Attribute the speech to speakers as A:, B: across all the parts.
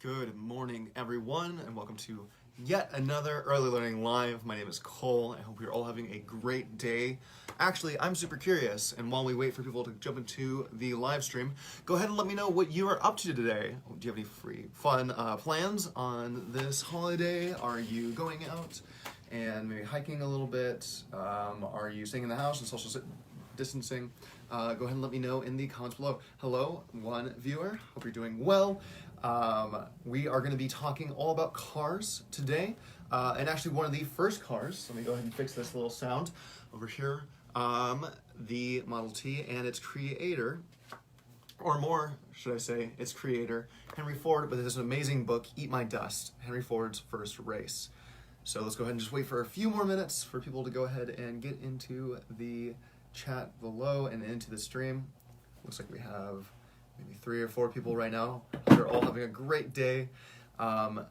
A: Good morning, everyone, and welcome to yet another Early Learning Live. My name is Cole. I hope you're all having a great day. Actually, I'm super curious, and while we wait for people to jump into the live stream, go ahead and let me know what you are up to today. Do you have any fun plans on this holiday? Are you going out and maybe hiking a little bit? Are you staying in the house and social distancing? Go ahead and let me know in the comments below. Hello, one viewer. Hope you're doing well. We are going to be talking all about cars today, and actually one of the first cars, let me go ahead and fix this little sound over here, the Model T and its creator, or more, should I say, its creator, Henry Ford, with this amazing book, Eat My Dust, Henry Ford's First Race. So let's go ahead and just wait for a few more minutes for people to go ahead and get into the chat below and into the stream. Looks like we have maybe 3 or 4 people right now. They're all having a great day. So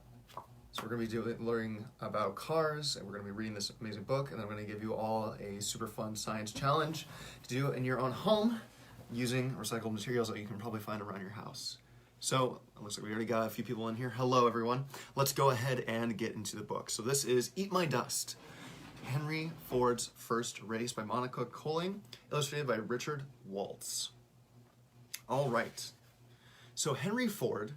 A: we're going to be learning about cars, and we're going to be reading this amazing book, and then I'm going to give you all a super fun science challenge to do in your own home using recycled materials that you can probably find around your house. So it looks like we already got a few people in here. Hello, everyone. Let's go ahead and get into the book. So this is Eat My Dust, Henry Ford's First Race by Monica Colling, illustrated by Richard Waltz. All right, so Henry Ford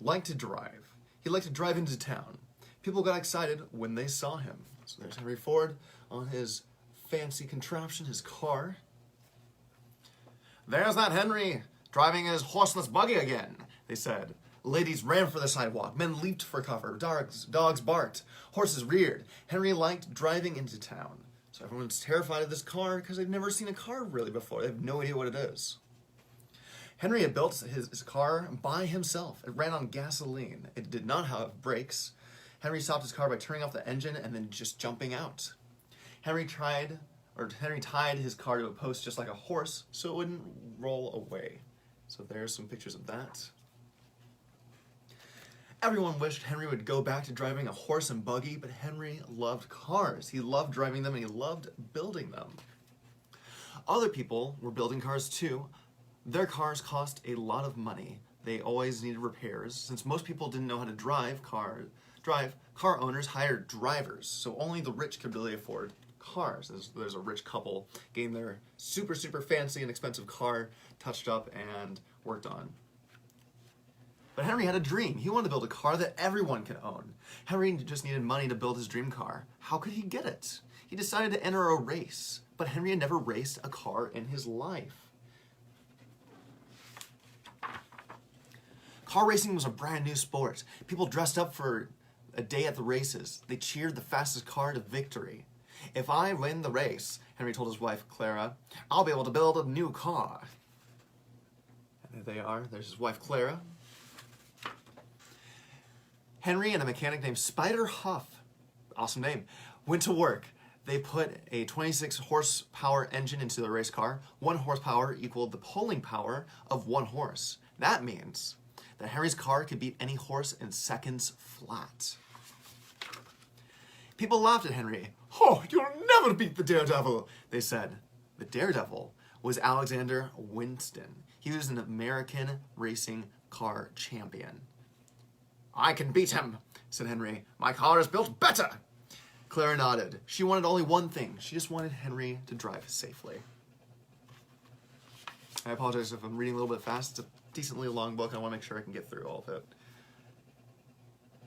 A: liked to drive. He liked to drive into town. People got excited when they saw him. So there's Henry Ford on his fancy contraption, his car. "There's that Henry, driving his horseless buggy again," they said. Ladies ran for the sidewalk, men leaped for cover, dogs barked, horses reared. Henry liked driving into town. So everyone's terrified of this car because they've never seen a car really before. They have no idea what it is. Henry had built his car by himself. It ran on gasoline. It did not have brakes. Henry stopped his car by turning off the engine and then just jumping out. Henry tied his car to a post just like a horse so it wouldn't roll away. So there's some pictures of that. Everyone wished Henry would go back to driving a horse and buggy, but Henry loved cars. He loved driving them and he loved building them. Other people were building cars too. Their cars cost a lot of money. They always needed repairs. Since most people didn't know how to drive, car owners hired drivers, so only the rich could really afford cars. There's a rich couple getting their super fancy and expensive car touched up and worked on. But Henry had a dream. He wanted to build a car that everyone could own. Henry just needed money to build his dream car. How could he get it? He decided to enter a race, but Henry had never raced a car in his life. Car racing was a brand new sport. People dressed up for a day at the races. They cheered the fastest car to victory. "If I win the race," Henry told his wife, Clara, "I'll be able to build a new car." And there they are. There's his wife, Clara. Henry and a mechanic named Spider Huff, awesome name, went to work. They put a 26 horsepower engine into the race car. 1 horsepower equaled the pulling power of 1 horse. That means that Henry's car could beat any horse in seconds flat. People laughed at Henry. "Oh, you'll never beat the Daredevil," they said. The Daredevil was Alexander Winston. He was an American racing car champion. "I can beat him," said Henry. "My car is built better." Clara nodded. She wanted only one thing. She just wanted Henry to drive safely. I apologize if I'm reading a little bit fast. It's a decently long book. I want to make sure I can get through all of it.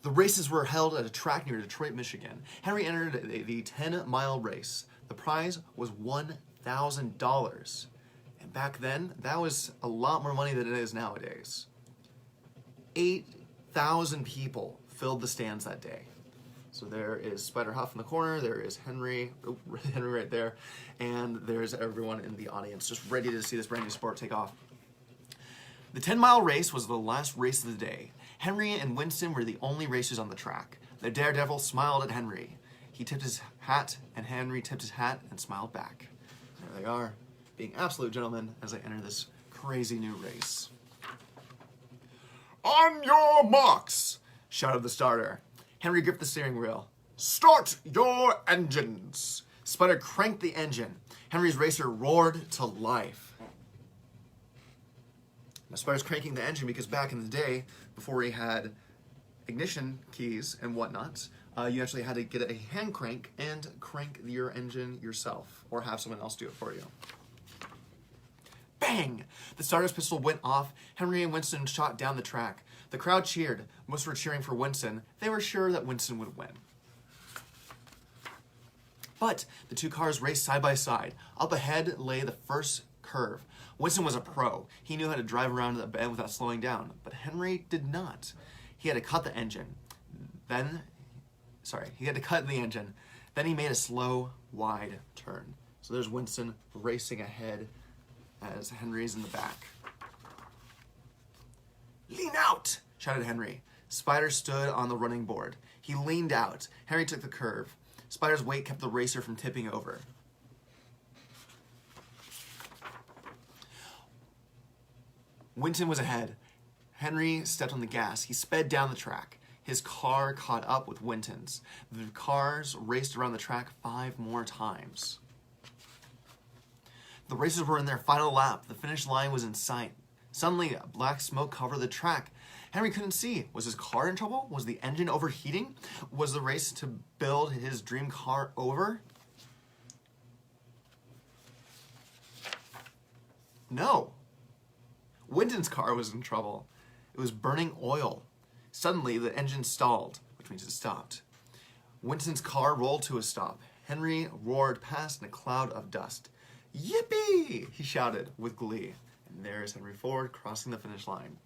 A: The races were held at a track near Detroit, Michigan. Henry entered the 10-mile race. The prize was $1,000. And back then, that was a lot more money than it is nowadays. 8,000 people filled the stands that day. So there is Spider Huff in the corner, there is Henry right there, and there's everyone in the audience just ready to see this brand new sport take off. The 10-mile race was the last race of the day. Henry and Winston were the only racers on the track. The Daredevil smiled at Henry. He tipped his hat, and Henry tipped his hat and smiled back. There they are, being absolute gentlemen as they enter this crazy new race. "On your marks," shouted the starter. Henry gripped the steering wheel. "Start your engines." Spider cranked the engine. Henry's racer roared to life. Now, Spider's cranking the engine because back in the day, before he had ignition keys and whatnot, you actually had to get a hand crank and crank your engine yourself, or have someone else do it for you. Bang! The starter's pistol went off. Henry and Winston shot down the track. The crowd cheered. Most were cheering for Winston. They were sure that Winston would win. But the two cars raced side by side. Up ahead lay the first curve. Winston was a pro. He knew how to drive around the bend without slowing down, but Henry did not. He had to cut the engine. He had to cut the engine. Then he made a slow, wide turn. So there's Winston racing ahead as Henry's in the back. "Lean out!" shouted Henry. Spider stood on the running board. He leaned out. Henry took the curve. Spider's weight kept the racer from tipping over. Winston was ahead. Henry stepped on the gas. He sped down the track. His car caught up with Winston's. The cars raced around the track 5 more times. The racers were in their final lap. The finish line was in sight. Suddenly, black smoke covered the track. Henry couldn't see. Was his car in trouble? Was the engine overheating? Was the race to build his dream car over? No. Winston's car was in trouble. It was burning oil. Suddenly, the engine stalled, which means it stopped. Winston's car rolled to a stop. Henry roared past in a cloud of dust. "Yippee!" he shouted with glee. And there's Henry Ford crossing the finish line.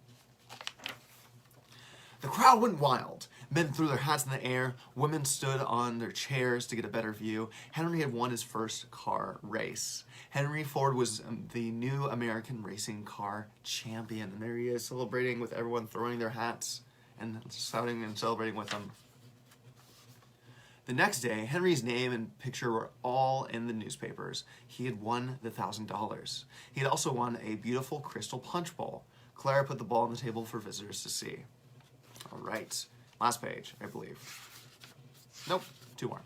A: The crowd went wild. Men threw their hats in the air. Women stood on their chairs to get a better view. Henry had won his first car race. Henry Ford was the new American racing car champion. And there he is, celebrating with everyone throwing their hats and shouting and celebrating with them. The next day, Henry's name and picture were all in the newspapers. He had won the $1,000. He had also won a beautiful crystal punch bowl. Clara put the ball on the table for visitors to see. All right, last page, I believe. Nope, 2 more.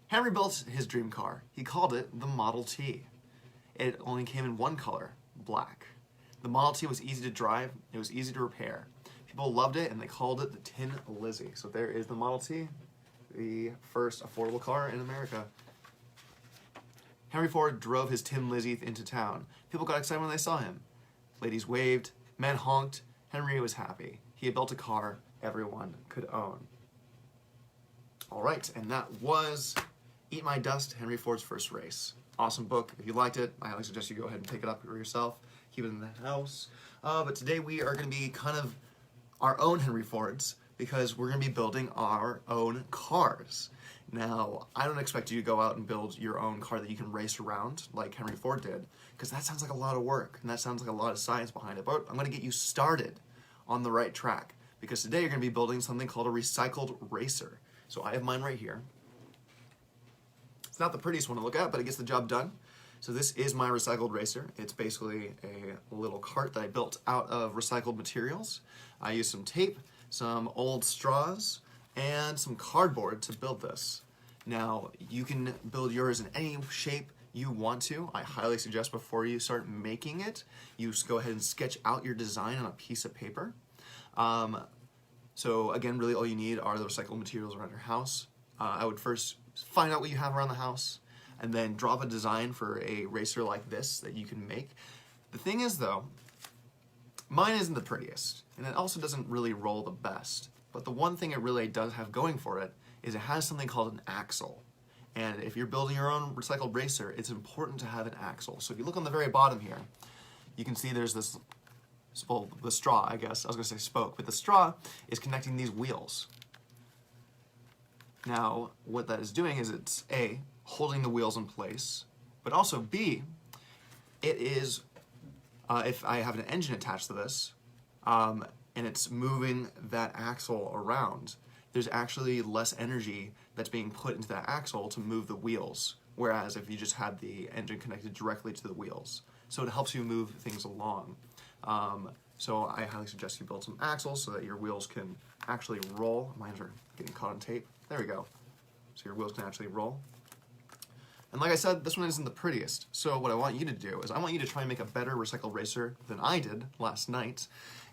A: Henry built his dream car. He called it the Model T. It only came in one color, black. The Model T was easy to drive. It was easy to repair. People loved it, and they called it the Tin Lizzie. So there is the Model T, the first affordable car in America. Henry Ford drove his Tin Lizzie into town. People got excited when they saw him. Ladies waved, men honked. Henry was happy. He had built a car everyone could own. All right, and that was Eat My Dust, Henry Ford's first race. Awesome book. If you liked it, I highly suggest you go ahead and pick it up for yourself. Keep it in the house. But today we are going to be kind of our own Henry Fords, because we're going to be building our own cars. Now, I don't expect you to go out and build your own car that you can race around like Henry Ford did, because that sounds like a lot of work, and that sounds like a lot of science behind it. But I'm going to get you started on the right track, because today you're going to be building something called a recycled racer. So I have mine right here. It's not the prettiest one to look at, but it gets the job done. So this is my recycled racer. It's basically a little cart that I built out of recycled materials. I used some tape, some old straws, and some cardboard to build this. Now, you can build yours in any shape you want to. I highly suggest before you start making it, you just go ahead and sketch out your design on a piece of paper. So again, really all you need are the recycled materials around your house. I would first find out what you have around the house, and then drop a design for a racer like this that you can make. The thing is though, mine isn't the prettiest, and it also doesn't really roll the best. But the one thing it really does have going for it is it has something called an axle. And if you're building your own recycled racer, it's important to have an axle. So if you look on the very bottom here, you can see there's this, well, the straw, I guess. I was gonna say spoke, but the straw is connecting these wheels. Now, what that is doing is it's A, holding the wheels in place, but also B, it is, if I have an engine attached to this, and it's moving that axle around, there's actually less energy that's being put into that axle to move the wheels, whereas if you just had the engine connected directly to the wheels. So it helps you move things along. So I highly suggest you build some axles so that your wheels can actually roll. Mine are getting caught on tape. There we go. So your wheels can actually roll. And like I said, this one isn't the prettiest. So what I want you to do is I want you to try and make a better recycle racer than I did last night.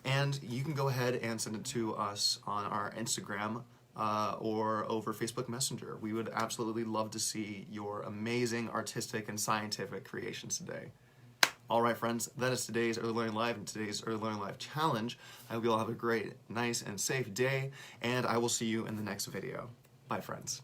A: And you can go ahead and send it to us on our Instagram or over Facebook Messenger. We would absolutely love to see your amazing artistic and scientific creations today. All right, friends, that is today's Early Learning Live and today's Early Learning Live challenge. I hope you all have a great, nice, and safe day, and I will see you in the next video. Bye, friends.